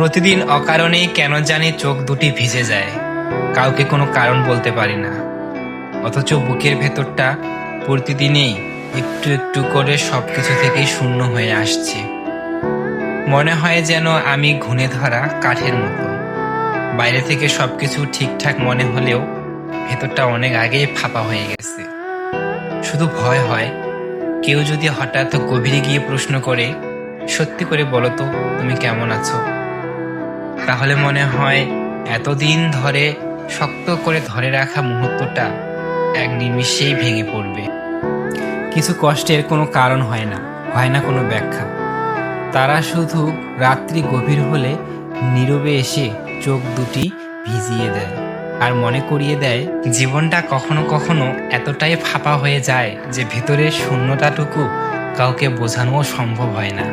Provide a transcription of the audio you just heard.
প্রতিদিন অকারণেই কেন জানি চোখ দুটি ভিজে যায়, কাউকে কোনো কারণ বলতে পারি না। অথচ বুকের ভেতরটা প্রতিদিনই একটু একটু করে সবকিছু থেকেই শূন্য হয়ে আসছে। মনে হয় যেন আমি ঘুণে ধরা কাঠের মতো। বাইরে থেকে সবকিছু ঠিকঠাক মনে হলেও ভেতরটা অনেক আগেই ফাঁপা হয়ে গেছে। শুধু ভয় হয়, কেউ যদি হঠাৎ গভীরে গিয়ে প্রশ্ন করে, সত্যি করে বলো তো তুমি কেমন আছো, তাহলে মনে হয় এতদিন ধরে শক্ত করে ধরে রাখা মুহূর্তটা এক নিমিষেই ভেঙে পড়বে। কিছু কষ্টের কোনো কারণ হয় না, হয় না কোনো ব্যাখ্যা। তারা শুধু রাত্রি গভীর হলে নীরবে এসে চোখ দুটি ভিজিয়ে দেয় আর মনে করিয়ে দেয় জীবনটা কখনো কখনো এতটাই ফাঁপা হয়ে যায় যে ভেতরের শূন্যতাটুকু কাউকে বোঝানোও সম্ভব হয় না।